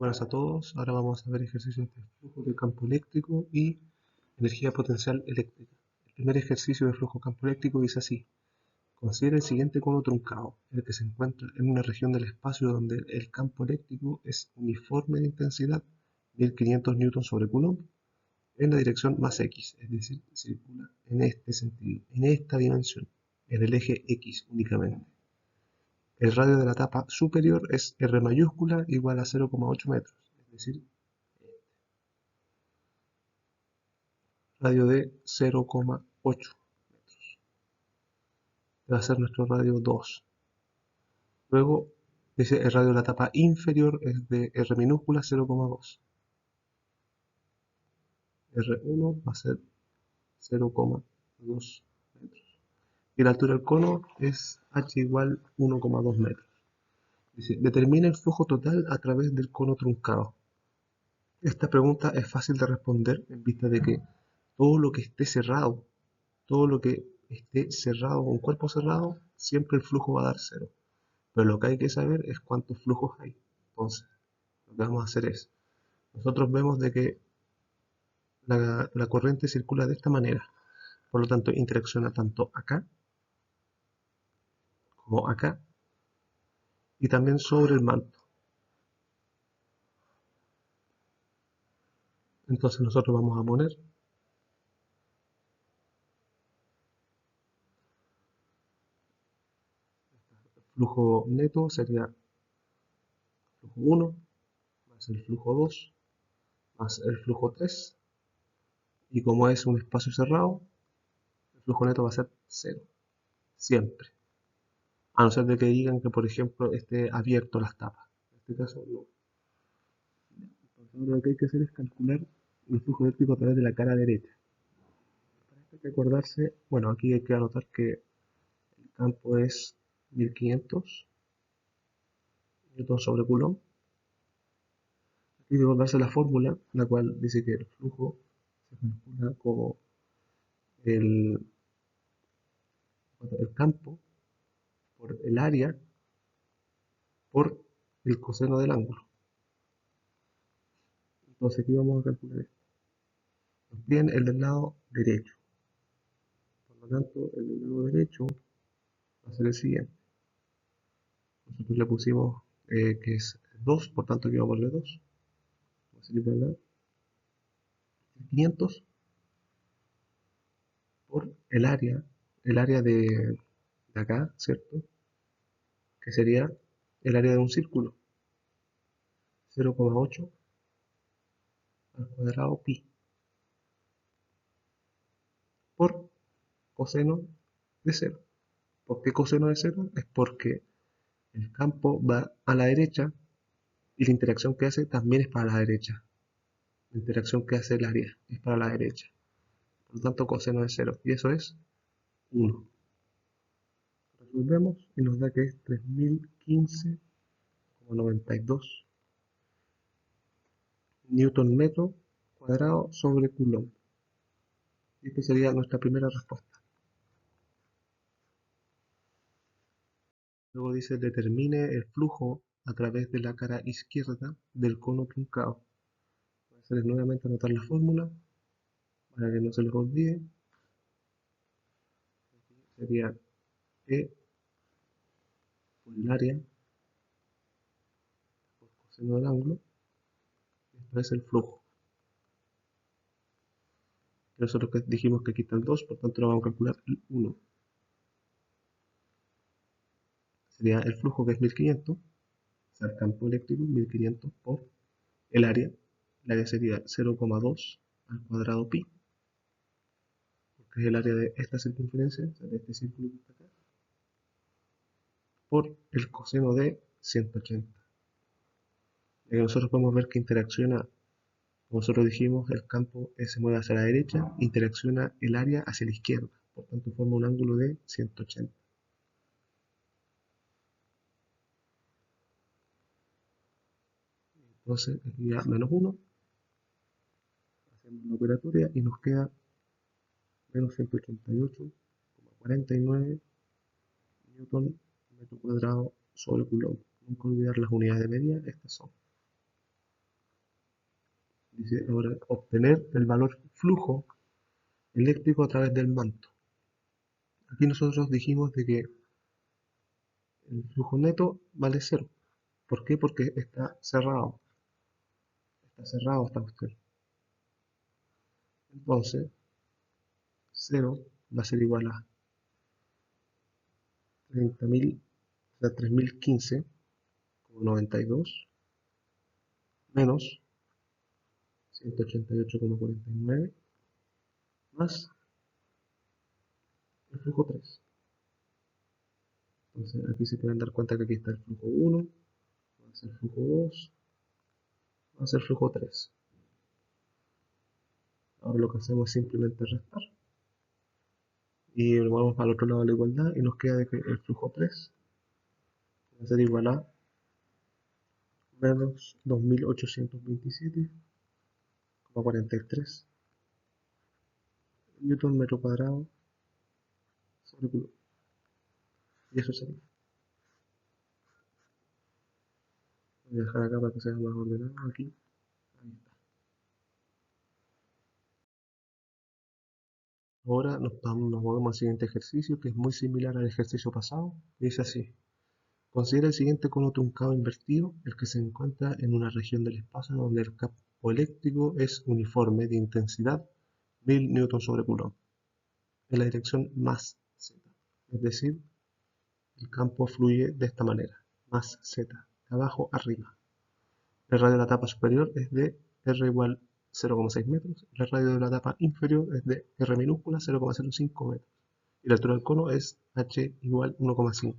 Buenas a todos, ahora vamos a ver ejercicios de flujo de campo eléctrico y energía potencial eléctrica. El primer ejercicio de flujo campo eléctrico dice así: considera el siguiente cono truncado, el que se encuentra en una región del espacio donde el campo eléctrico es uniforme de intensidad, 1500 newton sobre coulomb, en la dirección más x, es decir, circula en este sentido, en esta dimensión, en el eje x únicamente. El radio de la tapa superior es R mayúscula igual a 0,8 metros, es decir, radio de 0,8 metros. Va a ser nuestro radio 2. Luego dice el radio de la tapa inferior es de R minúscula 0,2. R1 va a ser 0,2 metros. Y la altura del cono es H igual 1,2 metros. Dice, determina el flujo total a través del cono truncado. Esta pregunta es fácil de responder en vista de que todo lo que esté cerrado, todo lo que esté cerrado, un cuerpo cerrado, siempre el flujo va a dar cero. Pero lo que hay que saber es cuántos flujos hay. Entonces, lo que vamos a hacer es, nosotros vemos de que la corriente circula de esta manera. Por lo tanto, interacciona tanto acá como acá y también sobre el manto. Entonces nosotros vamos a poner el flujo neto sería flujo 1 más el flujo 2 más el flujo 3, y como es un espacio cerrado, el flujo neto va a ser 0, siempre. A no ser de que digan que, por ejemplo, esté abierto las tapas. En este caso, no. Entonces, lo que hay que hacer es calcular el flujo eléctrico a través de la cara derecha. Para esto hay que acordarse, bueno, aquí hay que anotar que el campo es 1500 newton sobre coulomb. Aquí hay que acordarse la fórmula, la cual dice que el flujo se calcula como el, el campo por el área por el coseno del ángulo. Entonces aquí vamos a calcular esto. Nos piden el del lado derecho. Por lo tanto, el del lado derecho va a ser el siguiente. Nosotros le pusimos que es 2, por tanto aquí vamos a ponerle 2. Va a ser igual a 500 por el área de acá, ¿cierto? Que sería el área de un círculo. 0,8 al cuadrado pi por coseno de 0. ¿Por qué coseno de 0? Es porque el campo va a la derecha y la interacción que hace también es para la derecha. La interacción que hace el área es para la derecha. Por lo tanto, coseno de 0. Y eso es 1. Resolvemos y nos da que es 3015,92 newton metro cuadrado sobre coulomb. Y esta sería nuestra primera respuesta. Luego dice determine el flujo a través de la cara izquierda del cono truncado. Voy a hacer nuevamente anotar la fórmula para que no se les olvide. Sería E por el área por coseno del ángulo. Esto es el flujo. Nosotros dijimos que aquí está el 2, por tanto lo vamos a calcular el 1. Sería el flujo que es 1500, o sea, el campo eléctrico 1500 por el área sería 0,2 al cuadrado pi, porque es el área de esta circunferencia, o sea, de este círculo que está acá, por el coseno de 180. Y nosotros podemos ver que interacciona, como nosotros dijimos, el campo se mueve hacia la derecha, interacciona el área hacia la izquierda, por tanto forma un ángulo de 180. Entonces aquí ya menos 1, hacemos la operatoria y nos queda menos 188,49 newton metro cuadrado sobre coulomb. Nunca olvidar las unidades de medida, estas son. Dice ahora obtener el valor flujo eléctrico a través del manto. Aquí nosotros dijimos de que el flujo neto vale cero. ¿Por qué? Porque está cerrado. Está cerrado esta cuestión. Entonces, cero va a ser igual a 30.000, o sea, 3015,92 menos 188,49 más el flujo 3. Entonces aquí se pueden dar cuenta que aquí está el flujo 1, va a ser el flujo 2, va a ser el flujo 3. Ahora lo que hacemos es simplemente restar. Y lo vamos al otro lado de la igualdad y nos queda de que el flujo 3 va a ser igual a menos 2827,43 newton metro cuadrado sobre coulomb. Y eso sería. Voy a dejar acá para que sea más ordenado. Aquí. Ahí está. Ahora nos movemos al siguiente ejercicio, que es muy similar al ejercicio pasado. Dice así. Considera el siguiente cono truncado invertido, el que se encuentra en una región del espacio donde el campo eléctrico es uniforme de intensidad 1000 newton sobre coulomb, en la dirección más z. Es decir, el campo fluye de esta manera, más z, de abajo arriba. El radio de la tapa superior es de r igual 0,6 metros, el radio de la tapa inferior es de r minúscula 0,05 metros, y la altura del cono es h igual 1,5.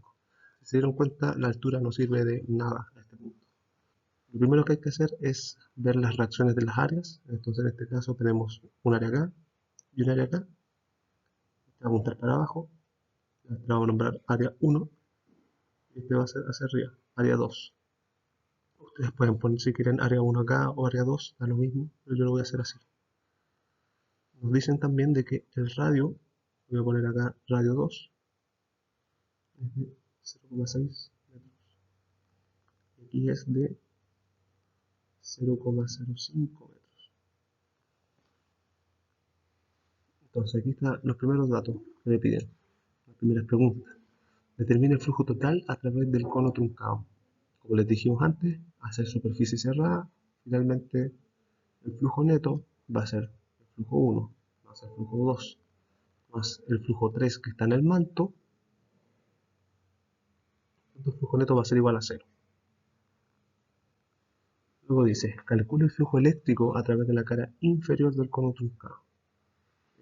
Si se dieron cuenta, la altura no sirve de nada a este punto. Lo primero que hay que hacer es ver las reacciones de las áreas. Entonces en este caso tenemos un área acá y un área acá. Este va a apuntar para abajo, este vamos a nombrar área 1 y este va a ser hacia arriba, área 2. Ustedes pueden poner si quieren área 1 acá o área 2, da lo mismo, pero yo lo voy a hacer así. Nos dicen también de que el radio, voy a poner acá radio 2, es de 0,6 metros. Y aquí es de 0,05 metros. Entonces aquí están los primeros datos que me piden, las primeras preguntas. Determina el flujo total a través del cono truncado. Como les dijimos antes, hacer superficie cerrada, finalmente el flujo neto va a ser el flujo 1 más el flujo 2 más el flujo 3 que está en el manto. Entonces el flujo neto va a ser igual a 0. Luego dice, calcula el flujo eléctrico a través de la cara inferior del cono truncado.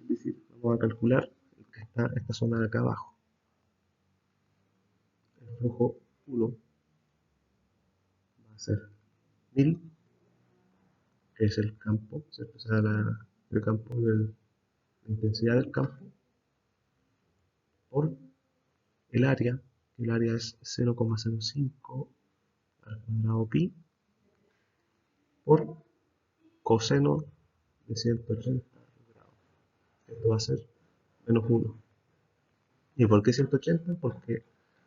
Es decir, vamos a calcular esta zona de acá abajo. El flujo 1 va a ser 1000, que es el campo, el campo, la intensidad del campo, por el área, que el área es 0,05 al cuadrado pi, por coseno de 180 grados. Esto va a ser menos 1. ¿Y por qué 180? Porque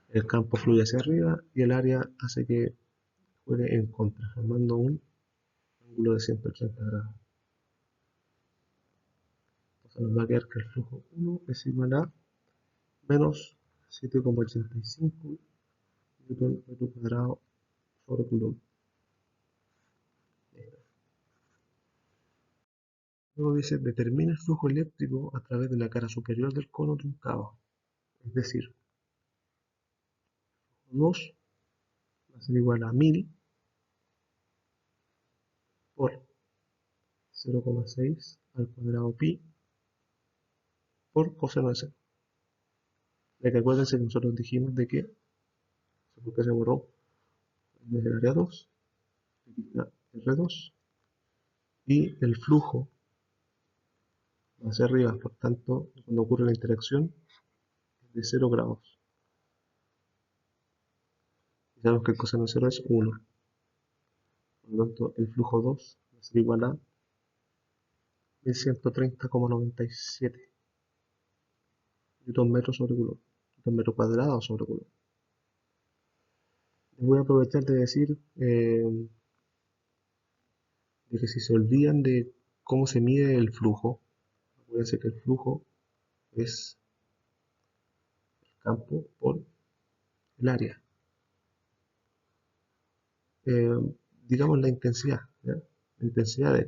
el campo fluye hacia arriba y el área hace que juegue en contra, formando un ángulo de 180 grados. Entonces nos va a quedar que el flujo 1 es igual a menos 7,85 newton metro cuadrado sobre coulomb. Luego dice, determina el flujo eléctrico a través de la cara superior del cono truncado. Es decir, 2 va a ser igual a 1000 por 0,6 al cuadrado pi por coseno de 0. Ya que acuérdense que nosotros dijimos de que, porque se borró desde el área 2, aquí está R2, y el flujo va hacia arriba, por tanto, cuando ocurre la interacción es de 0 grados. Y sabemos que el coseno de 0 es 1. Por lo tanto, el flujo 2 va a ser igual a 1130,97 newton metros sobre coulomb, newton metro cuadrado sobre coulomb. Les voy a aprovechar de decir es que si se olvidan de cómo se mide el flujo, acuérdense que el flujo es el campo por el área. Eh, digamos la intensidad, ¿ya? La intensidad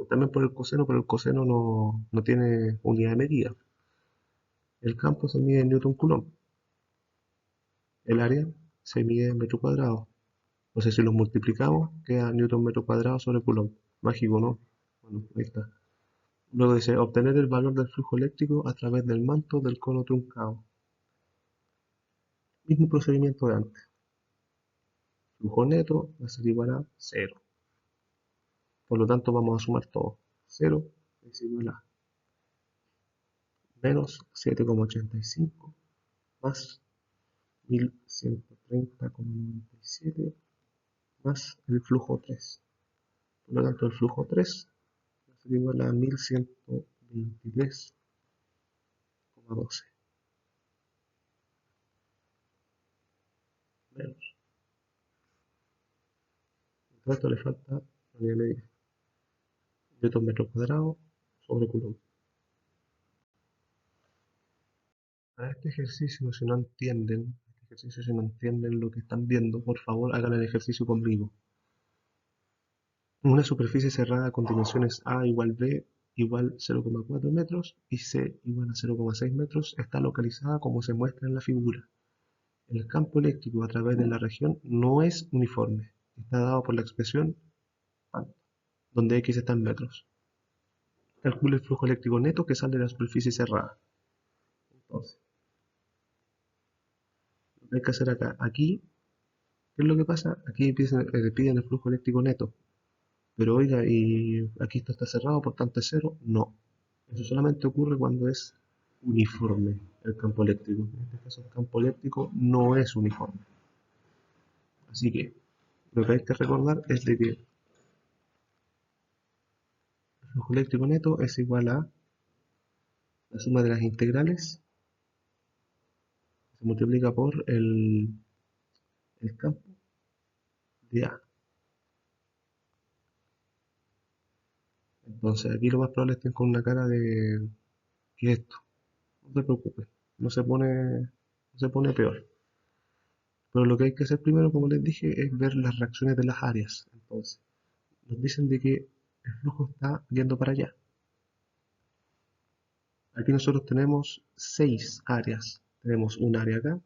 también por el coseno, pero el coseno no tiene unidad de medida. El campo se mide en Newton Coulomb, el área se mide en metro cuadrado. Entonces si los multiplicamos, queda Newton metro cuadrado sobre Coulomb. Mágico, ¿no? Bueno, ahí está. Luego dice, obtener el valor del flujo eléctrico a través del manto del cono truncado. Mismo procedimiento de antes. Flujo neto va a ser igual a 0. Por lo tanto, vamos a sumar todo. 0 es igual a menos 7,85 más 1130,97 más el flujo 3. Por lo tanto, el flujo 3 va a ser igual a 1123,12 menos. Todo esto le falta la unidad de medida. Newton metro cuadrado sobre Coulomb. A este ejercicio si no entienden lo que están viendo, por favor hagan el ejercicio conmigo. Una superficie cerrada con dimensiones A igual B igual 0,4 metros y C igual a 0,6 metros está localizada como se muestra en la figura. El campo eléctrico a través de la región no es uniforme. Está dado por la expresión donde X está en metros. Calcule el flujo eléctrico neto que sale de la superficie cerrada. Entonces, lo que hay que hacer acá, aquí, ¿qué es lo que pasa? Aquí piden el flujo eléctrico neto. Pero oiga, y aquí esto está cerrado, por tanto es cero. No. Eso solamente ocurre cuando es uniforme el campo eléctrico. En este caso el campo eléctrico no es uniforme. Así que lo que hay que recordar es de que el flujo eléctrico neto es igual a la suma de las integrales se multiplica por el campo de A. Entonces aquí lo más probable es que estén con una cara de que esto. No se preocupe, no se pone peor. Pero lo que hay que hacer primero, como les dije, es ver las reacciones de las áreas. Entonces, nos dicen de que el flujo está yendo para allá. Aquí nosotros tenemos 6 áreas. Tenemos un área acá,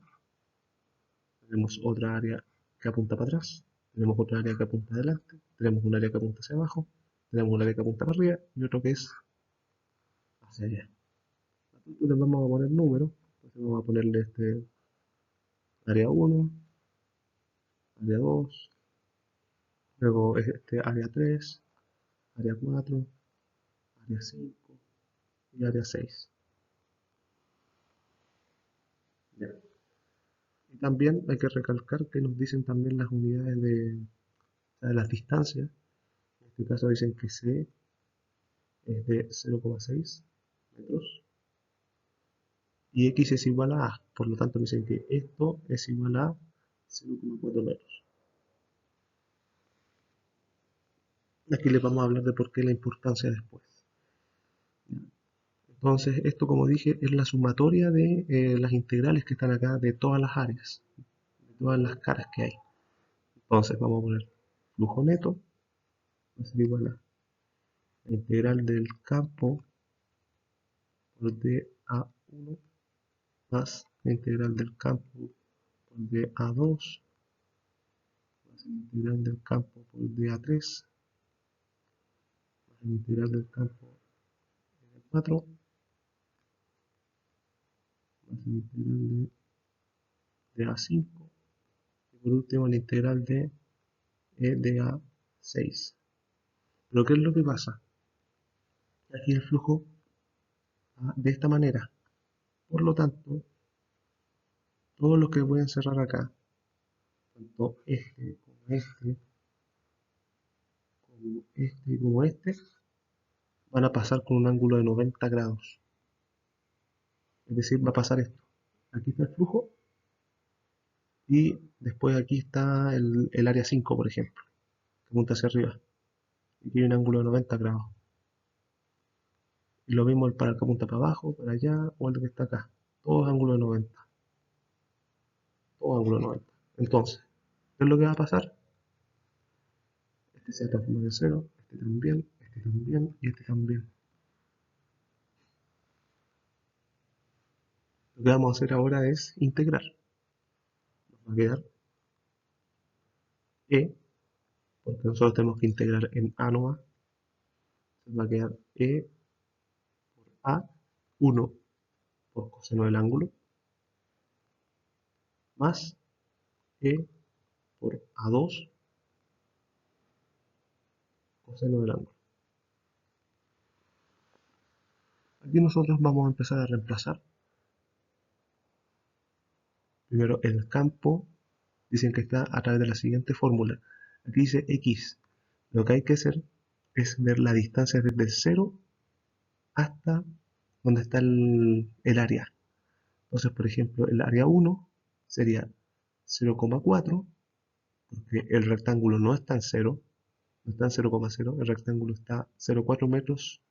tenemos otra área que apunta para atrás, tenemos otra área que apunta adelante, tenemos un área que apunta hacia abajo, tenemos un área que apunta para arriba y otro que es hacia allá. Entonces les vamos a poner números. Entonces vamos a ponerle área 1, área 2, luego este área 3, área 4, área 5 y área 6. Ya. Y también hay que recalcar que nos dicen también las unidades o sea, de las distancias. En este caso dicen que C es de 0,6 metros y X es igual a A. Por lo tanto dicen que esto es igual a 0,4 metros. Aquí les vamos a hablar de por qué la importancia después. Entonces, esto como dije es la sumatoria de las integrales que están acá de todas las áreas, de todas las caras que hay. Entonces vamos a poner flujo neto, va a ser igual a la integral del campo por dA1 más la integral del campo por dA2 más la integral del campo por dA3 más la integral del campo por dA4 más la integral de dA5 y por último la integral de dA6. Pero ¿qué es lo que pasa? Aquí el flujo va de esta manera. Por lo tanto, todos los que voy a encerrar acá, tanto este como este, van a pasar con un ángulo de 90 grados. Es decir, va a pasar esto. Aquí está el flujo y después aquí está el área 5, por ejemplo, que apunta hacia arriba. Aquí hay un ángulo de 90 grados. Y lo mismo para el que apunta para abajo, para allá, o el que está acá. Todos ángulos de 90. Todo ángulo de 90. Entonces, ¿qué es lo que va a pasar? Este se transforma en 0, este también y este también. Lo que vamos a hacer ahora es integrar. Nos va a quedar e, porque nosotros tenemos que integrar en a nomás. Nos va a quedar e por a, 1 por coseno del ángulo, más e por a2 coseno del ángulo. Aquí nosotros vamos a empezar a reemplazar. Primero el campo, dicen que está a través de la siguiente fórmula. Aquí dice x. Lo que hay que hacer es ver la distancia desde el 0 hasta donde está el área. Entonces, por ejemplo, el área 1 sería 0,4, porque el rectángulo no está en 0, no está en 0,0, el rectángulo está 0,4 metros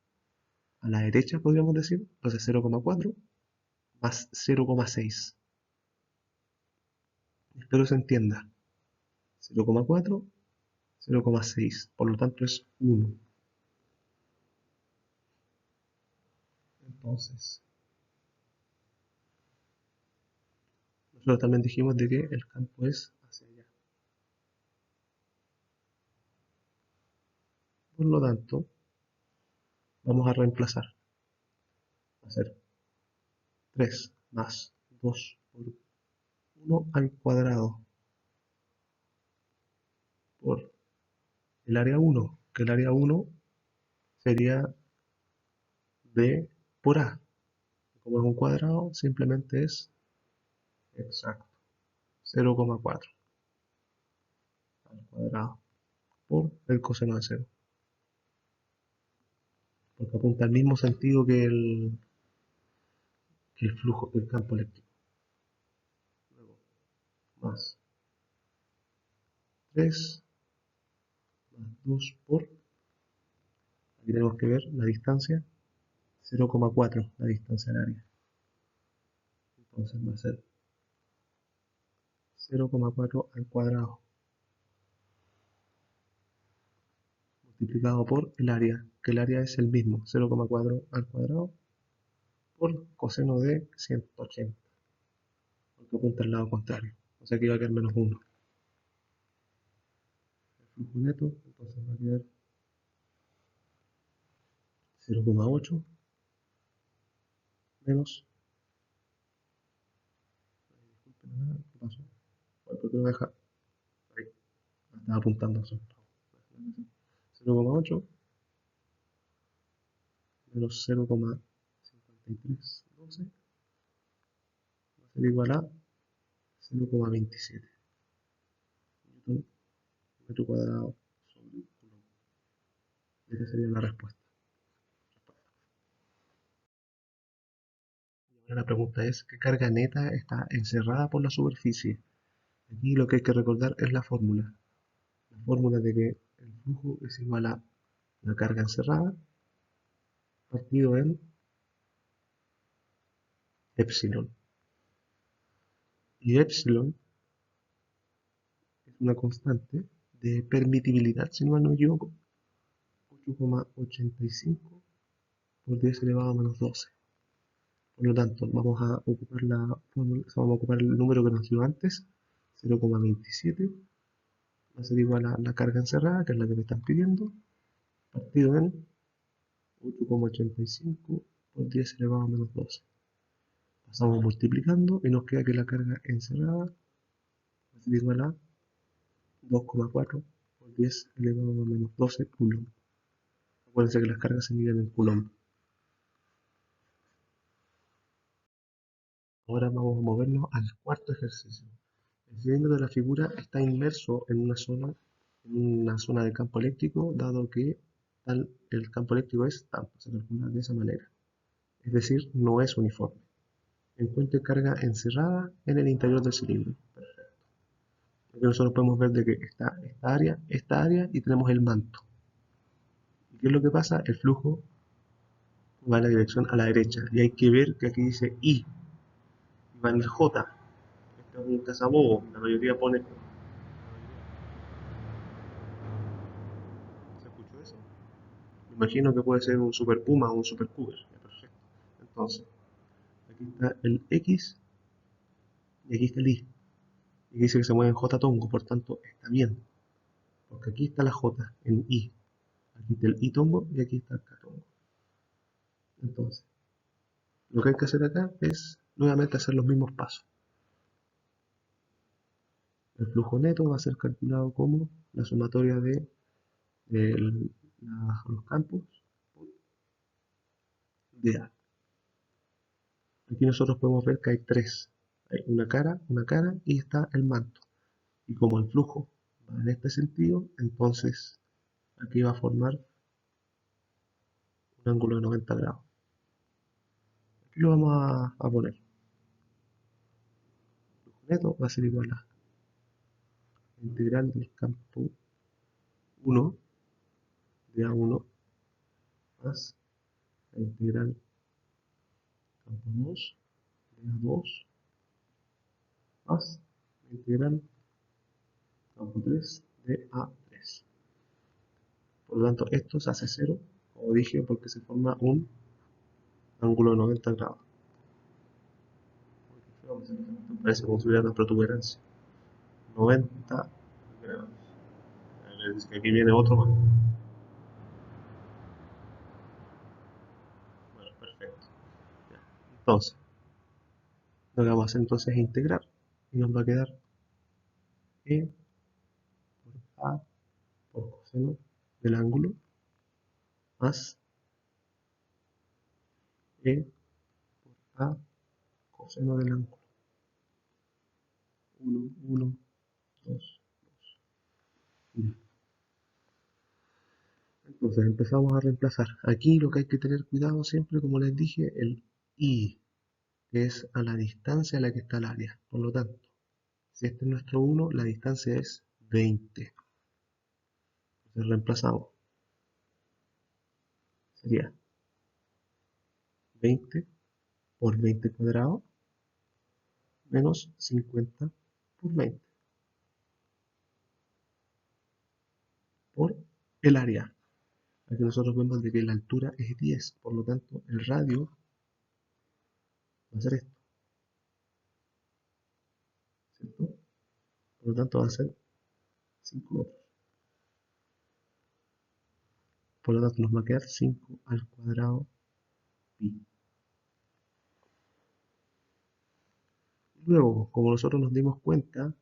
a la derecha, podríamos decir. Entonces 0,4 más 0,6. Espero se entienda. 0,4, 0,6. Por lo tanto es 1. Entonces, nosotros también dijimos de que el campo es hacia allá. Por lo tanto, vamos a reemplazar. Va a ser 3 más 2 por 1 al cuadrado por el área 1, que el área 1 sería b por a. Como es un cuadrado, simplemente es exacto, 0,4 al cuadrado por el coseno de 0, porque apunta al mismo sentido que el flujo del campo eléctrico. Luego, más 3 más 2 por, aquí tenemos que ver la distancia, 0,4 la distancia del área. Entonces va a ser 0,4 al cuadrado multiplicado por el área, que el área es el mismo, 0,4 al cuadrado por coseno de 180, porque apunta al lado contrario, o sea que va a quedar menos 1. El flujo neto, entonces va a quedar 0,8 menos, ¿qué pasó? ¿Por qué no deja? Ahí, estaba apuntando eso. 0,8 menos 0,5312 va a ser igual a 0,27 newton metro cuadrado sobre coulomb. Esa sería la respuesta. Ahora la pregunta es, ¿qué carga neta está encerrada por la superficie? Aquí lo que hay que recordar es la fórmula. La fórmula de que el flujo es igual a la carga encerrada partido en epsilon. Y epsilon es una constante de permitibilidad, si no me equivoco, 8,85 por 10 elevado a menos 12. Por lo tanto, vamos a ocupar la fórmula, vamos a ocupar el número que nos dio antes, 0,27, va a ser igual a la carga encerrada, que es la que me están pidiendo, partido en 8,85 por 10 elevado a menos 12. Pasamos multiplicando y nos queda que la carga encerrada va a ser igual a 2,4 por 10 elevado a menos 12 coulomb. Acuérdense que las cargas se miden en coulomb. Ahora vamos a movernos al cuarto ejercicio. El cilindro de la figura está inmerso en una zona de campo eléctrico, dado que el campo eléctrico es tanto, se calcula de esa manera. Es decir, no es uniforme. Encuentre carga encerrada en el interior del cilindro. Perfecto. Aquí nosotros podemos ver de que está esta área y tenemos el manto. ¿Qué es lo que pasa? El flujo va en la dirección a la derecha. Y hay que ver que aquí dice I, y va en el J. Esto es un cazabobo. La mayoría pone. ¿Se escuchó eso? Me imagino que puede ser un Super Puma o un Super Cougar. Ya, perfecto. Entonces, aquí está el X y aquí está el Y. Y dice que se mueve en J tongo, por tanto está bien. Porque aquí está la J en I. Aquí está el I tongo y aquí está el K tongo. Entonces, lo que hay que hacer acá es nuevamente hacer los mismos pasos. El flujo neto va a ser calculado como la sumatoria de los campos de A. Aquí nosotros podemos ver que hay tres. Hay una cara y está el manto. Y como el flujo va en este sentido, entonces aquí va a formar un ángulo de 90 grados. Aquí lo vamos a poner. El flujo neto va a ser igual a la integral del campo 1 de A1 más la integral del campo 2 de A2 más la integral campo 3 de A3. Por lo tanto, esto se hace cero, como dije, porque se forma un ángulo de 90 grados. Parece como si hubiera una protuberancia. 90 grados. Es que aquí viene otro más. Bueno, perfecto. Ya. Entonces, lo que vamos a hacer entonces es integrar. Y nos va a quedar E por A por coseno del ángulo más E por A coseno del ángulo. 1, 1, 2, 2. Entonces empezamos a reemplazar. Aquí lo que hay que tener cuidado siempre, como les dije, el I, que es a la distancia a la que está el área. Por lo tanto, si este es nuestro 1, la distancia es 20. Entonces reemplazamos. Sería 20 por 20 cuadrado menos 50 por 20 por el área. Aquí nosotros vemos de que la altura es 10, por lo tanto el radio va a ser esto, ¿cierto? Por lo tanto va a ser 5 metros. Por lo tanto nos va a quedar 5 al cuadrado pi. Luego, como nosotros nos dimos cuenta,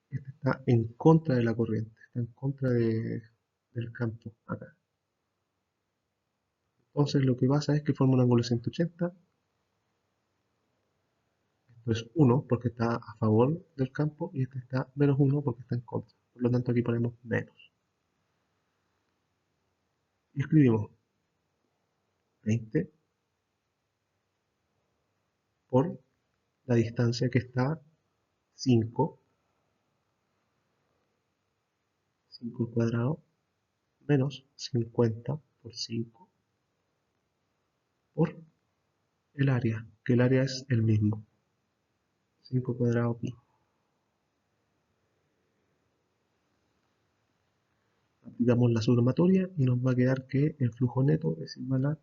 este está en contra de la corriente, está en contra del campo acá. Entonces lo que pasa es que forma un ángulo de 180. Esto es 1 porque está a favor del campo y este está menos 1 porque está en contra. Por lo tanto aquí ponemos menos. Y escribimos 20 por la distancia que está 5, 5 al cuadrado, menos 50 por 5 por el área, que el área es el mismo, 5 cuadrado pi. Aplicamos la sumatoria y nos va a quedar que el flujo neto es igual a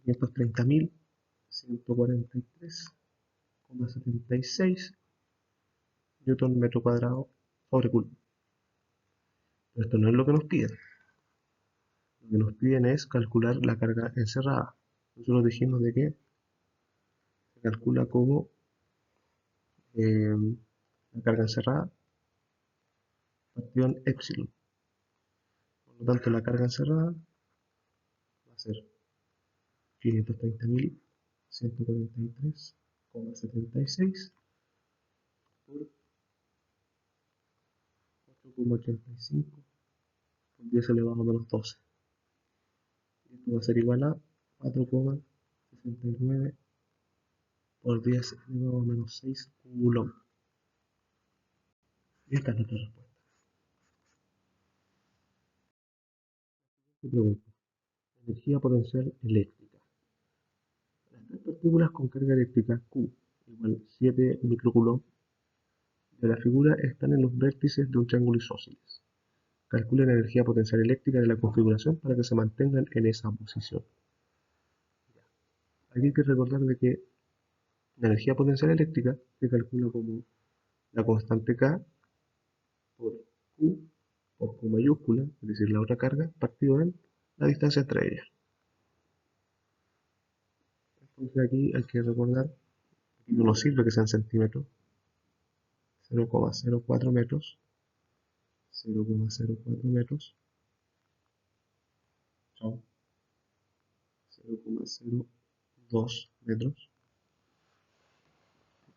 530.143,76 newton metro cuadrado sobre coulomb. Pero esto no es lo que nos piden. Lo que nos piden es calcular la carga encerrada. Nosotros dijimos de que se calcula como eh, la carga encerrada partido en epsilon. Por lo tanto, la carga encerrada va a ser 530.143,76 por 4,85 por 10 elevado a menos 12. Y esto va a ser igual a 4,69 por 10 elevado a menos 6 coulomb. Y esta es nuestra respuesta. Te pregunto, energía potencial eléctrica. Las tres partículas con carga eléctrica Q igual 7 microcoulomb de la figura están en los vértices de un triángulo isósceles. Calcula la energía potencial eléctrica de la configuración para que se mantengan en esa posición. Aquí hay que recordar de que la energía potencial eléctrica se calcula como la constante K por Q por Q mayúscula, es decir, la otra carga, partido en la distancia entre ellas. Entonces aquí hay que recordar, aquí no nos sirve que sean centímetros, 0,04 metros, 0,04 metros, 0,02 metros.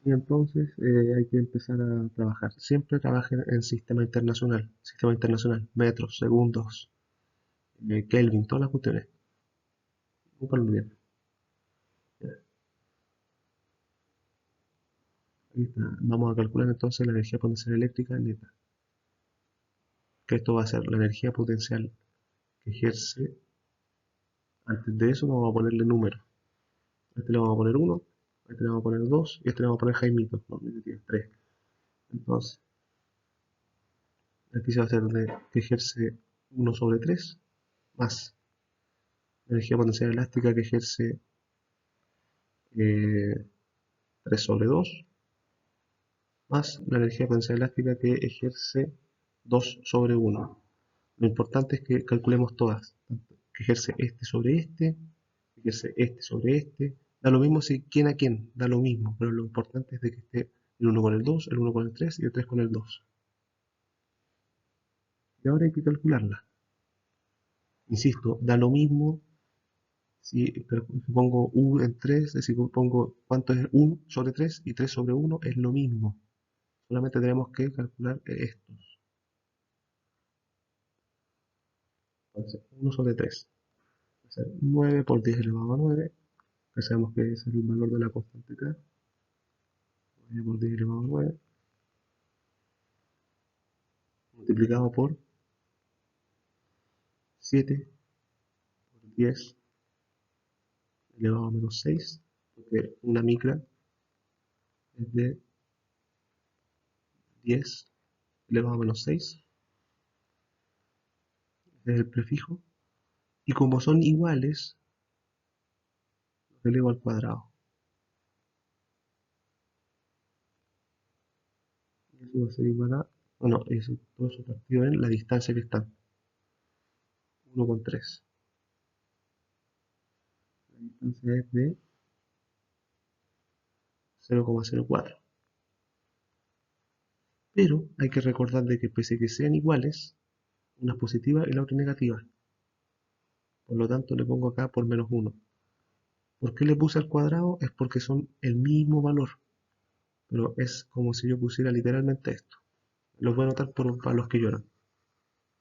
Y entonces hay que empezar a trabajar. Siempre trabajen en sistema internacional, metros, segundos, Kelvin, todas las cuestiones. Nunca lo olviden. Ahí está. Vamos a calcular entonces la energía potencial eléctrica neta. Que esto va a ser la energía potencial que ejerce. Antes de eso vamos a ponerle números. A este le vamos a poner 1, a este le vamos a poner 2 y a este le vamos a poner Jaimito. No, tiene 3. Entonces, aquí se va a hacer que ejerce 1 sobre 3 más la energía potencial elástica que ejerce 3 sobre 2 más la energía potencial elástica que ejerce 2 sobre 1. Lo importante es que calculemos todas. Que ejerce este sobre este, que ejerce este sobre este. Da lo mismo si quién a quién, da lo mismo, pero lo importante es de que esté el 1 con el 2, el 1 con el 3 y el 3 con el 2. Y ahora hay que calcularla. Insisto, da lo mismo si pongo U en 3, es decir, pongo cuánto es 1 sobre 3 y 3 sobre 1 es lo mismo. Solamente tenemos que calcular estos. Entonces, 1 sobre 3 va a ser 9 por 10 elevado a 9, que sabemos que es el valor de la constante K. 9 por 10 elevado a 9, multiplicado por 7 por 10 elevado a menos 6, porque una micra es de 10 elevado a menos 6, es el prefijo, y como son iguales, los elevo al cuadrado. Y eso va a ser igual a, bueno, eso, todo eso partido en la distancia que están, 1,3. La distancia es de 0,04. Pero hay que recordar de que pese a que sean iguales, una es positiva y la otra negativa. Por lo tanto le pongo acá por menos 1. ¿Por qué le puse al cuadrado? Es porque son el mismo valor. Pero es como si yo pusiera literalmente esto. Lo voy a anotar para los que lloran.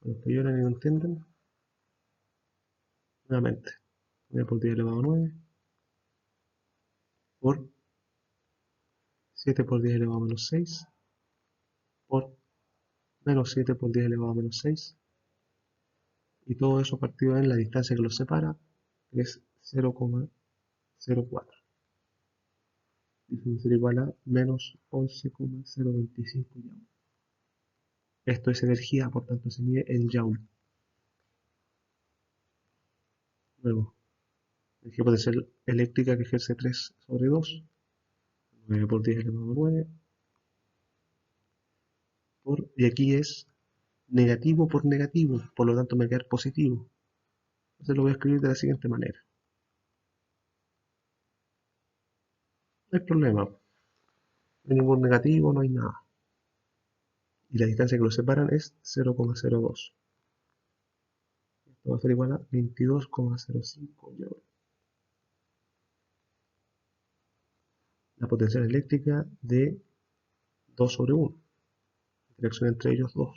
Para los que lloran y no entienden, nuevamente. 9 por 10 elevado a 9 por 7 por 10 elevado a menos 6 por menos 7 por 10 elevado a menos 6. Y todo eso partido en la distancia que los separa, que es 0,04. Y eso será igual a menos 11,025 joules. Esto es energía, por tanto se mide en joule. Luego, energía potencial eléctrica que ejerce 3 sobre 2, 9 por 10 elevado a 9, y aquí es negativo por negativo, por lo tanto me va a quedar positivo. Entonces lo voy a escribir de la siguiente manera. No hay problema, no hay ningún negativo, no hay nada. Y la distancia que los separan es 0,02. Esto va a ser igual a 22,05 joules. La potencial eléctrica de 2 sobre 1. La interacción entre ellos 2. Va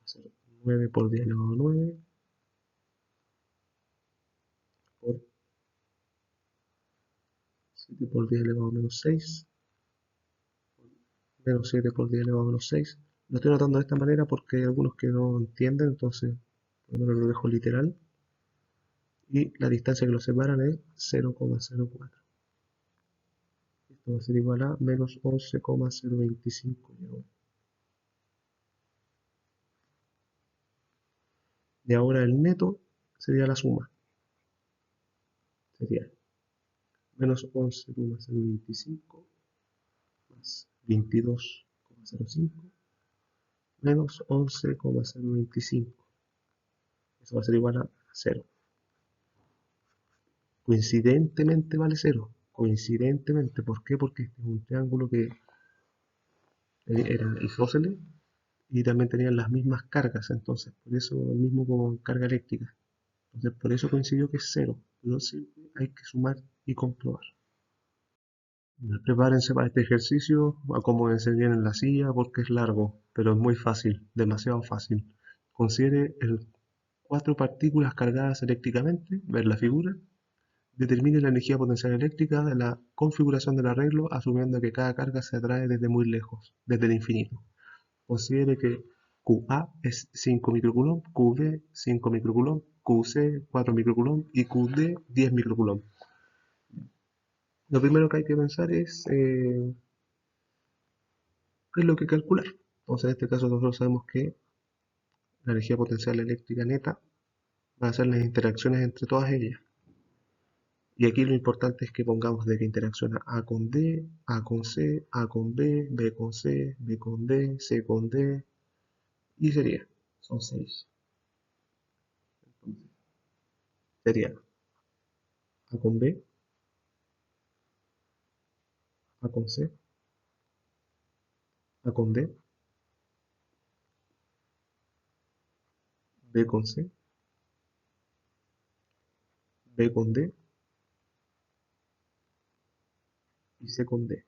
a ser 9 por 10 elevado a 9 por 7 por 10 elevado a menos 6 menos 7 por 10 elevado a menos 6. Lo estoy notando de esta manera porque hay algunos que no entienden, entonces primero lo dejo literal. y la distancia que los separan es 0,04. Esto va a ser igual a menos 11,025. Y ahora el neto sería la suma. Sería menos 11,025 más 22,05 menos 11,025. Eso va a ser igual a 0. Coincidentemente vale 0. Coincidentemente. ¿Por qué? Porque este es un triángulo que era isósceles y también tenían las mismas cargas. Entonces, por eso lo mismo con carga eléctrica. Entonces, por eso coincidió que es 0. Pero siempre hay que sumar y comprobar. Prepárense para este ejercicio, acomódense bien en la silla porque es largo, pero es muy fácil, demasiado fácil. Considere cuatro partículas cargadas eléctricamente, ver la figura. Determine la energía potencial eléctrica de la configuración del arreglo, asumiendo que cada carga se atrae desde muy lejos, desde el infinito. Considere que QA es 5 microcoulomb, QB 5 microcoulomb, QC 4 microcoulomb y QD 10 microcoulomb. Lo primero que hay que pensar es qué es lo que calcular. Entonces, en este caso nosotros sabemos que la energía potencial eléctrica neta va a ser las interacciones entre todas ellas. Y aquí lo importante es que pongamos de que interacciona A con D, A con C, A con B con C, B con D, C con D, y sería, son 6. Entonces, sería A con B, A con C, A con D, B con C, B con D y C con D.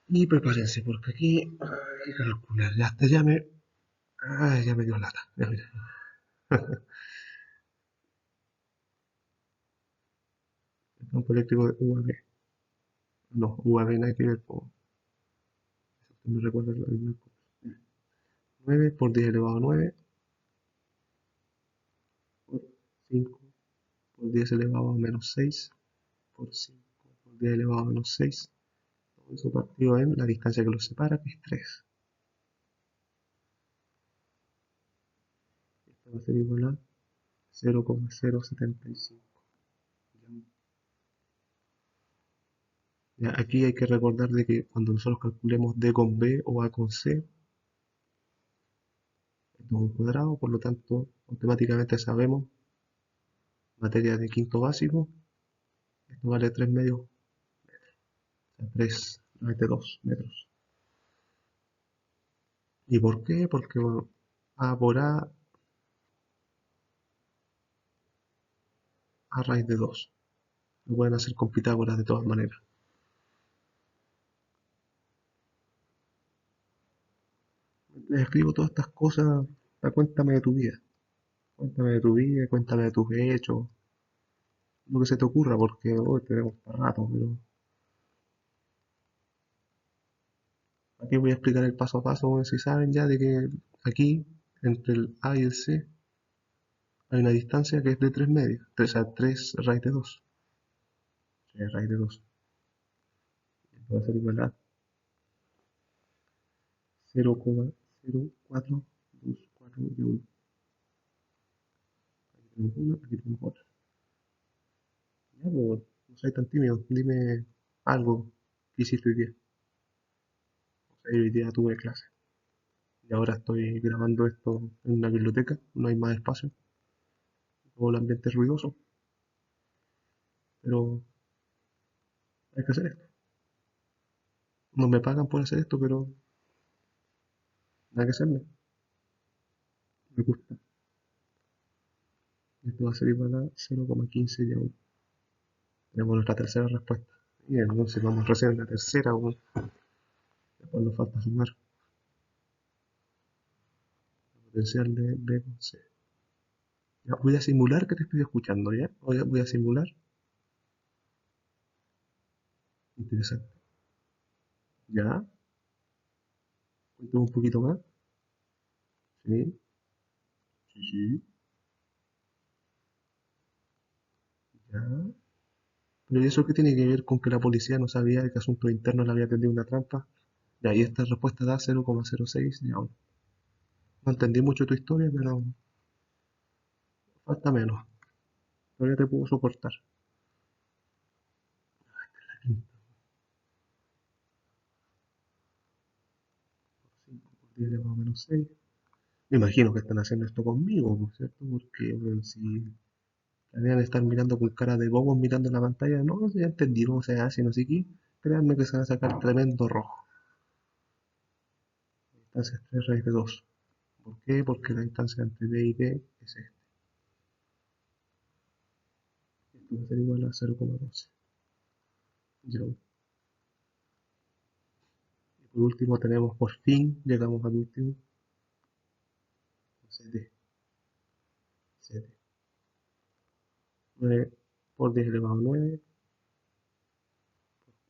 Y prepárense, porque aquí hay que calcular. Ya hasta ya me dio lata. Ya mira. El campo eléctrico de UAB. No, UAB no hay que ver. Me recuerda el 9 por 10 elevado a 9 por 5 por 10 elevado a menos 6 por 5 por 10 elevado a menos 6. Todo eso partido en la distancia que los separa, que es 3. Esto va a ser igual a 0,075. Ya, aquí hay que recordar de que cuando nosotros calculemos D con B o A con C, esto es un cuadrado, por lo tanto, automáticamente sabemos, materia de quinto básico, esto vale 3 medios, o sea, 3 raíz de 2 metros. ¿Y por qué? Porque bueno, A por A raíz de 2. Lo pueden hacer con Pitágoras de todas maneras. Les escribo todas estas cosas, cuéntame de tu vida. Cuéntame de tu vida, cuéntame de tus hechos, lo que se te ocurra, porque hoy tenemos para rato, pero aquí voy a explicar el paso a paso, bueno, si saben ya de que aquí, entre el A y el C, hay una distancia que es de 3 medios, o sea, 3 raíz de 2. 3 raíz de 2. Esto va a ser igual a 0,0424 y 1. Aquí tenemos 1, aquí tenemos otro. Ya, pues, no soy tan tímido, dime algo que hiciste hoy día. O sea, hoy día tuve clase. Y ahora estoy grabando esto en una biblioteca, no hay más espacio, todo el ambiente es ruidoso, pero hay que hacer esto. No me pagan por hacer esto, pero nada que hacerle, me gusta. Esto va a ser igual a 0,15 y ahora tenemos nuestra tercera respuesta. Y entonces vamos recién en la tercera, bueno, después nos falta sumar el potencial de B con C. Ya, voy a simular que te estoy escuchando, ¿ya? Voy a simular. Interesante. ¿Ya? Cuéntame un poquito más. Sí, sí, sí. Ya. Pero ¿y eso qué tiene que ver con que la policía no sabía de que Asuntos Internos le había tendido una trampa? Ya, y esta respuesta da 0,06. Ya, no entendí mucho tu historia, pero falta menos. Todavía te puedo soportar. 5 por 10 elevado a menos 6. Me imagino que están haciendo esto conmigo, ¿no es cierto? Porque bueno, si deben estar mirando con cara de bobos mirando la pantalla, no, ya entendí cómo se hace, no sé qué. Créanme que se van a sacar tremendo rojo. Distancia es 3 raíz de 2. ¿Por qué? Porque la distancia entre B y D es esta. Esto va a ser igual a 0,12. Y por último tenemos, por fin, llegamos al último, CD. CD. 9 por 10 elevado a 9,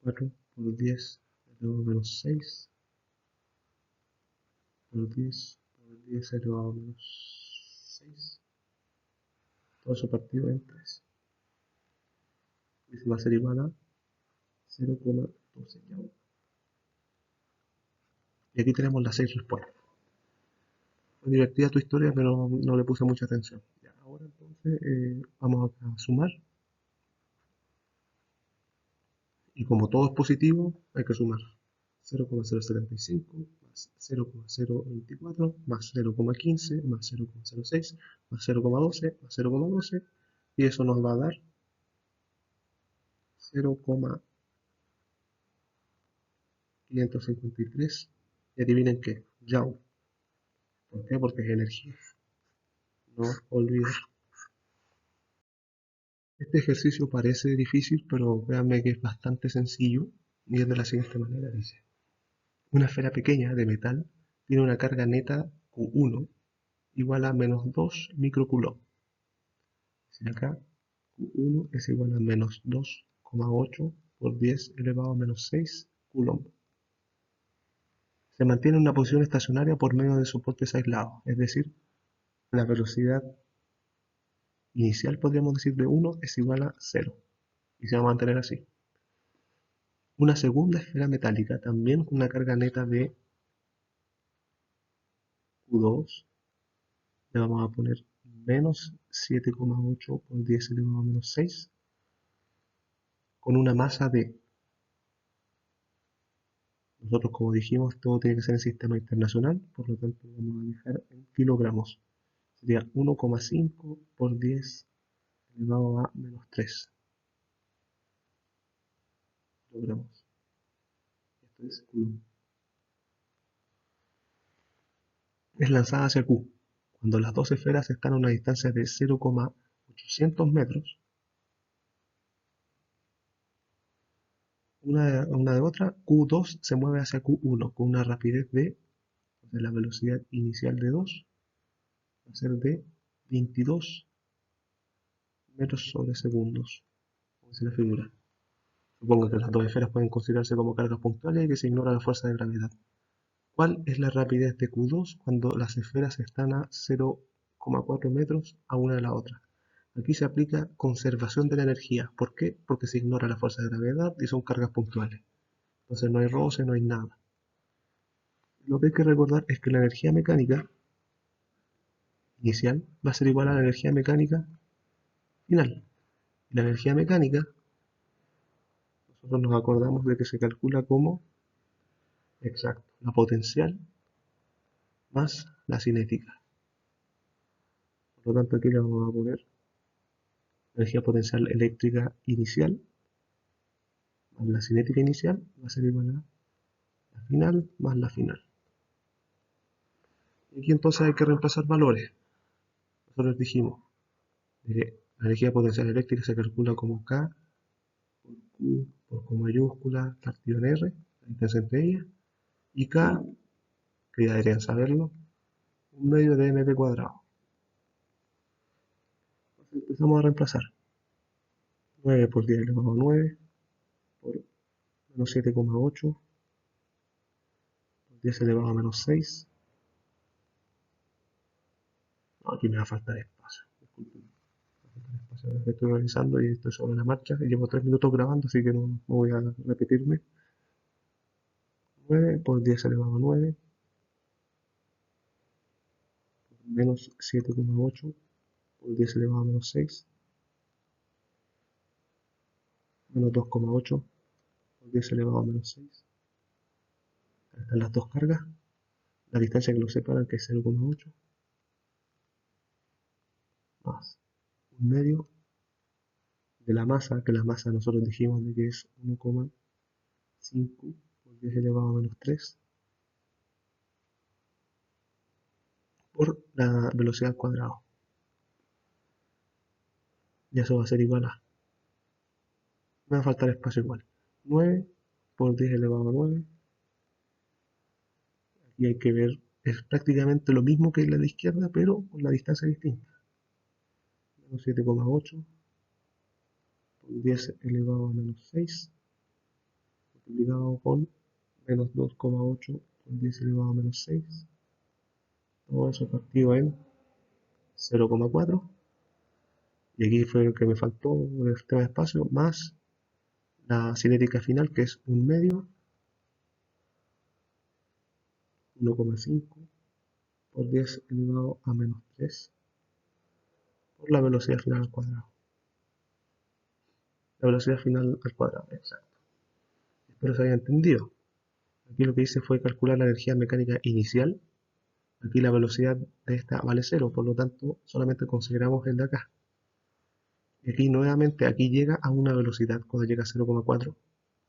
4 por 10 elevado a menos 6, por 10 por 10 elevado a menos 6. Todo eso partido en 3. Y se va a ser igual a 0,12. Y aquí tenemos las 6 respuestas. Fue divertida tu historia, pero no le puse mucha atención. Ya, ahora entonces vamos a sumar. Y como todo es positivo, hay que sumar 0,075 más 0,024 más 0,15 más 0,06 más 0,12 más 0,12 y eso nos va a dar 0,553 y adivinen qué, Joule. ¿Por qué? Porque es energía. No olviden. Este ejercicio parece difícil, pero véanme que es bastante sencillo y es de la siguiente manera, dice. Una esfera pequeña de metal tiene una carga neta Q1 igual a menos 2 microcoulomb. Si acá Q1 es igual a menos 2,8 por 10 elevado a menos 6 coulomb. Se mantiene en una posición estacionaria por medio de soportes aislados, es decir, la velocidad inicial, podríamos decir, de 1 es igual a 0 y se va a mantener así. Una segunda esfera metálica, también con una carga neta de Q2, le vamos a poner menos 7,8 por 10 elevado a menos 6, con una masa de, nosotros como dijimos, todo tiene que ser en sistema internacional, por lo tanto vamos a dejar en kilogramos. Sería 1,5 por 10 elevado a menos 3 kilogramos. Esto es Coulomb. Es lanzada hacia Q. Cuando las dos esferas están a una distancia de 0,800 metros, una de otra, Q2 se mueve hacia Q1 con una rapidez de la velocidad inicial de 2 va a ser de 22 metros sobre segundos, como dice la figura. Supongo que las dos esferas pueden considerarse como cargas puntuales y que se ignora la fuerza de gravedad. ¿Cuál es la rapidez de Q2 cuando las esferas están a 0,4 metros a una de la otra? Aquí se aplica conservación de la energía. ¿Por qué? Porque se ignora la fuerza de gravedad y son cargas puntuales. Entonces no hay roce, no hay nada. Lo que hay que recordar es que la energía mecánica inicial va a ser igual a la energía mecánica final. Y la energía mecánica, nosotros nos acordamos de que se calcula como, exacto, la potencial más la cinética. Por lo tanto aquí le vamos a poner energía potencial eléctrica inicial más la cinética inicial va a ser igual a la final más la final. Y aquí entonces hay que reemplazar valores. Nosotros dijimos que la energía potencial eléctrica se calcula como K por Q por Q mayúscula partido en R, la distancia entre ellas, y K, que ya deberían saberlo, un medio de mp cuadrado. Entonces empezamos a reemplazar. 9 por 10 elevado a 9 por menos 7,8 por 10 elevado a menos 6. No, aquí me va a faltar espacio. Disculpen, me va a faltar espacio Estoy revisando y estoy sobre la marcha. Llevo 3 minutos grabando, así que no voy a repetirme. 9 por 10 elevado a 9, menos 7,8 por 10 elevado a menos 6, menos 2,8 por 10 elevado a menos 6. Ahí están las dos cargas. La distancia que los separan, que es 0,8, más un medio de la masa, que la masa nosotros dijimos de que es 1,5 por 10 elevado a menos 3, por la velocidad al cuadrado. Y eso va a ser igual a, me va a faltar espacio igual, 9 por 10 elevado a 9. Aquí hay que ver, es prácticamente lo mismo que la de izquierda, pero con la distancia distinta. Menos 7,8 por 10 elevado a menos 6, multiplicado con menos 2,8 por 10 elevado a menos 6. Todo eso partido en 0,4. Y aquí fue lo que me faltó el tema de espacio, más la cinética final, que es un medio, 1,5 por 10 elevado a menos 3, por la velocidad final al cuadrado. La velocidad final al cuadrado, exacto. Espero se haya entendido. Aquí lo que hice fue calcular la energía mecánica inicial. Aquí la velocidad de esta vale 0, por lo tanto solamente consideramos el de acá. Y aquí nuevamente, aquí llega a una velocidad cuando llega a 0,4.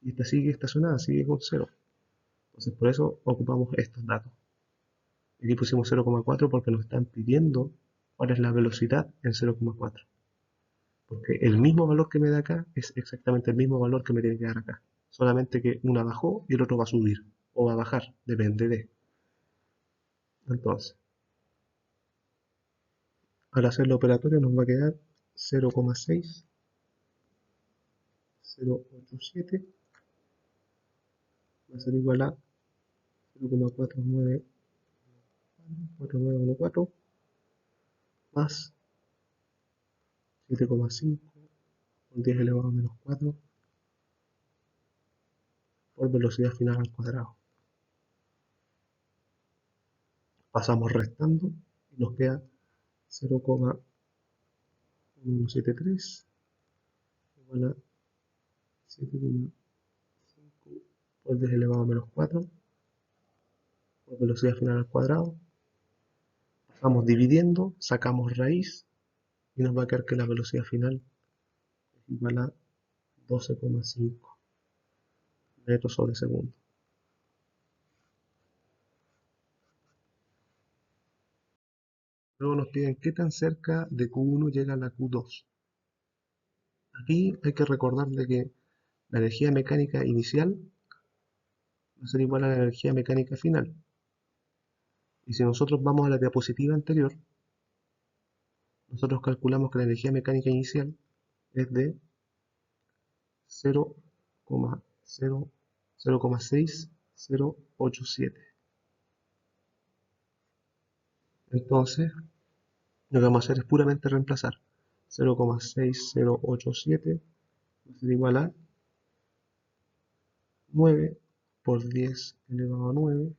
Y esta sigue estacionada, sigue con 0. Entonces por eso ocupamos estos datos. Aquí pusimos 0,4 porque nos están pidiendo cuál es la velocidad en 0,4. Porque el mismo valor que me da acá es exactamente el mismo valor que me tiene que dar acá. Solamente que una bajó y el otro va a subir. O va a bajar, depende de. Entonces, al hacer la operatoria nos va a quedar 0,6087 va a ser igual a 0,4914 más 7,5 por 10 elevado a menos 4 por velocidad final al cuadrado. Pasamos restando y nos queda 0,173 igual a 7,5 por 10 elevado a menos 4 por velocidad final al cuadrado. Pasamos dividiendo, sacamos raíz y nos va a quedar que la velocidad final es igual a 12,5 metros sobre segundo. Luego nos piden qué tan cerca de Q1 llega la Q2. Aquí hay que recordar de que la energía mecánica inicial va a ser igual a la energía mecánica final. Y si nosotros vamos a la diapositiva anterior, nosotros calculamos que la energía mecánica inicial es de 0,6087. Entonces, lo que vamos a hacer es puramente reemplazar 0,6087 va a ser igual a 9 por 10 elevado a 9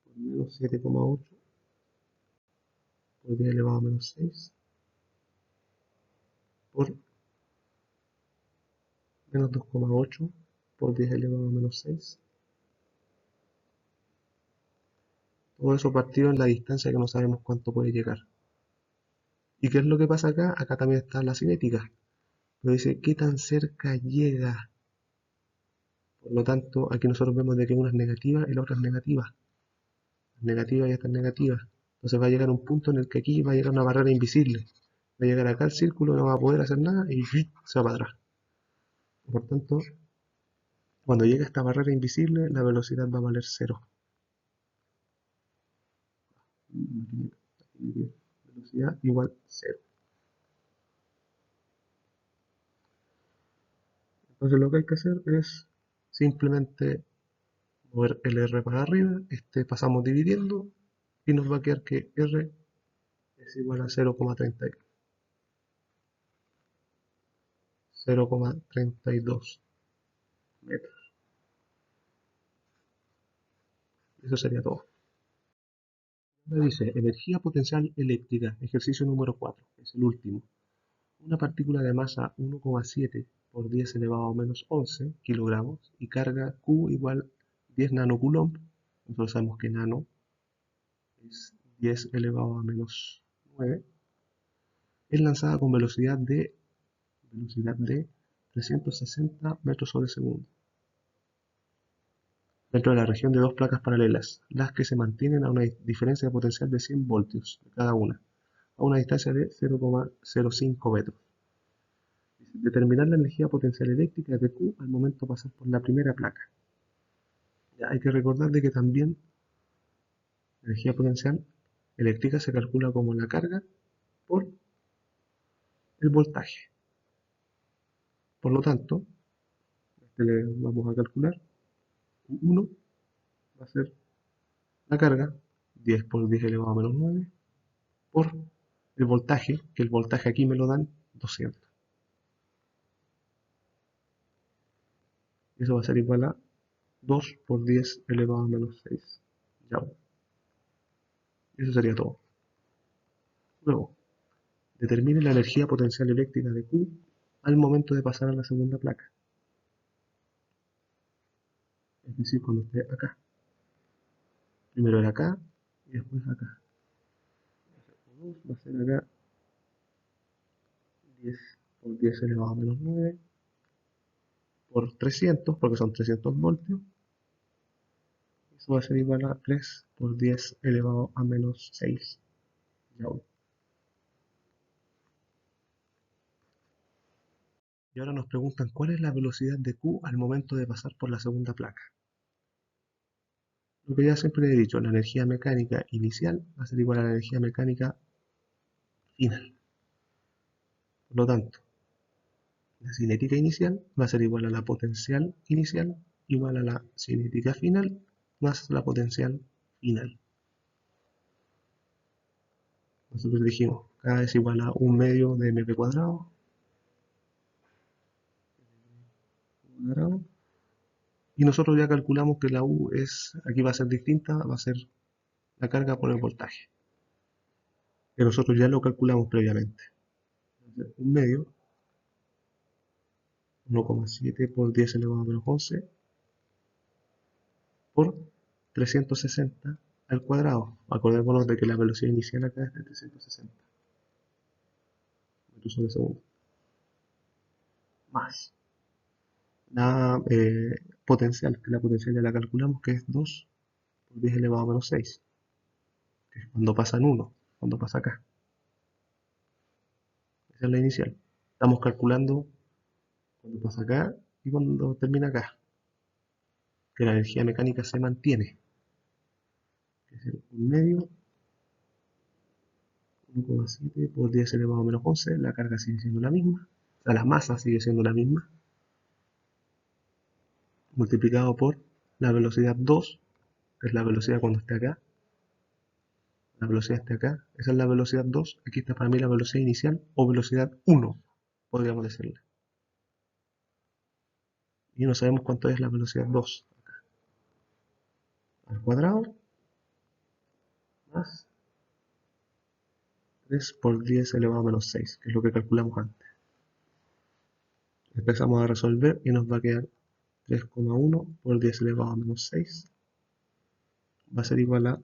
por menos 7,8 por 10 elevado a menos 6 por menos 2,8 por 10 elevado a menos 6. Todo eso partido en la distancia que no sabemos cuánto puede llegar. ¿Y qué es lo que pasa acá? Acá también está la cinética. Nos dice qué tan cerca llega. Por lo tanto, aquí nosotros vemos de que una es negativa y la otra es negativa. Negativa y esta es negativa. Entonces va a llegar un punto en el que aquí va a llegar una barrera invisible. Va a llegar acá el círculo, no va a poder hacer nada y se va para atrás. Por tanto, cuando llega esta barrera invisible, la velocidad va a valer 0. Velocidad igual 0. Entonces lo que hay que hacer es simplemente mover el R para arriba, pasamos dividiendo y nos va a quedar que R es igual a 0,31. 0,32 metros. Eso sería todo. Me dice, energía potencial eléctrica, ejercicio número 4, es el último. Una partícula de masa 1,7 por 10 elevado a menos 11 kilogramos y carga Q igual 10 nanocoulomb. Nosotros sabemos que nano es 10 elevado a menos 9. Es lanzada con velocidad de 360 metros sobre segundo dentro de la región de dos placas paralelas, las que se mantienen a una diferencia de potencial de 100 voltios de cada una, a una distancia de 0,05 metros. Determinar la energía potencial eléctrica de Q al momento de pasar por la primera placa. Ya hay que recordar de que también la energía potencial eléctrica se calcula como la carga por el voltaje. Por lo tanto, le vamos a calcular 1 va a ser la carga 10 por 10 elevado a menos 9 por el voltaje, que el voltaje aquí me lo dan 200. Eso va a ser igual a 2 por 10 elevado a menos 6 Joule. Eso sería todo. Luego, determine la energía potencial eléctrica de Q al momento de pasar a la segunda placa. Es decir, cuando esté acá. Primero era acá y después acá. Va a ser acá 10 por 10 elevado a menos 9 por 300, porque son 300 voltios. Eso va a ser igual a 3 por 10 elevado a menos 6 Joule. Y ahora nos preguntan cuál es la velocidad de Q al momento de pasar por la segunda placa. Lo que ya siempre he dicho, la energía mecánica inicial va a ser igual a la energía mecánica final. Por lo tanto, la cinética inicial va a ser igual a la potencial inicial igual a la cinética final más la potencial final. Nosotros dijimos, K es igual a 1 medio de mp cuadrado, y nosotros ya calculamos que la U aquí va a ser distinta, va a ser la carga por el voltaje, que nosotros ya lo calculamos previamente. Entonces, 1 medio, 1,7 por 10 elevado a menos 11 por 360 al cuadrado. Acordémonos de que la velocidad inicial acá es de 360 metros sobre segundo. Más la potencial, que la potencial ya la calculamos, que es 2 por 10 elevado a menos 6, que es cuando pasa en 1, cuando pasa acá. Esa es la inicial. Estamos calculando cuando pasa acá y cuando termina acá, que la energía mecánica se mantiene, que es el 1 medio, 1,7 por 10 elevado a menos 11, la carga sigue siendo la misma, o sea, la masa sigue siendo la misma, multiplicado por la velocidad 2, que es la velocidad cuando esté acá, la velocidad esté acá, esa es la velocidad 2, aquí está para mí la velocidad inicial, o velocidad 1, podríamos decirle. Y no sabemos cuánto es la velocidad 2, al cuadrado, más 3 por 10 elevado a menos 6, que es lo que calculamos antes. Empezamos a resolver y nos va a quedar 3,1 por 10 elevado a menos 6, va a ser igual a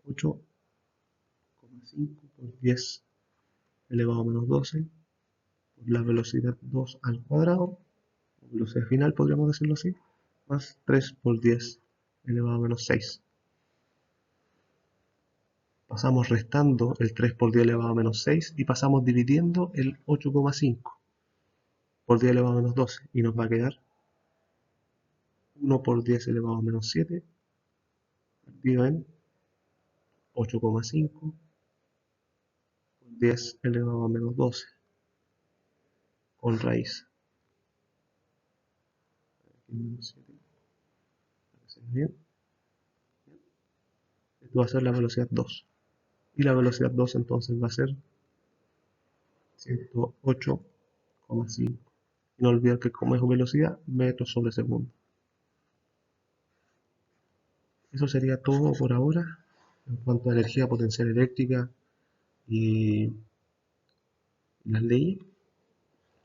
8,5 por 10 elevado a menos 12 por la velocidad 2 al cuadrado, velocidad final podríamos decirlo así, más 3 por 10 elevado a menos 6. Pasamos restando el 3 por 10 elevado a menos 6 y pasamos dividiendo el 8,5 por 10 elevado a menos 12 y nos va a quedar 1 por 10 elevado a menos 7 partido en 8,5 por 10 elevado a menos 12 con raíz. Esto va a ser la velocidad 2. Y la velocidad 2 entonces va a ser 108,5 Y no olvidar que como es velocidad, metros sobre segundo. Eso sería todo por ahora en cuanto a energía potencial eléctrica y las leyes.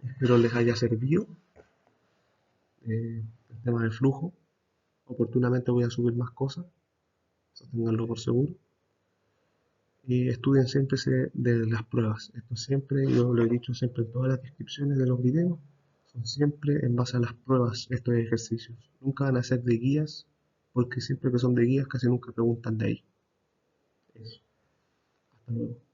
Espero les haya servido el tema del flujo. Oportunamente voy a subir más cosas, eso ténganlo por seguro. Y estudien siempre de las pruebas. Esto siempre, yo lo he dicho siempre en todas las descripciones de los videos, son siempre en base a las pruebas estos ejercicios. Nunca van a ser de guías, porque siempre que son de guías casi nunca preguntan de ahí. Eso. Hasta luego.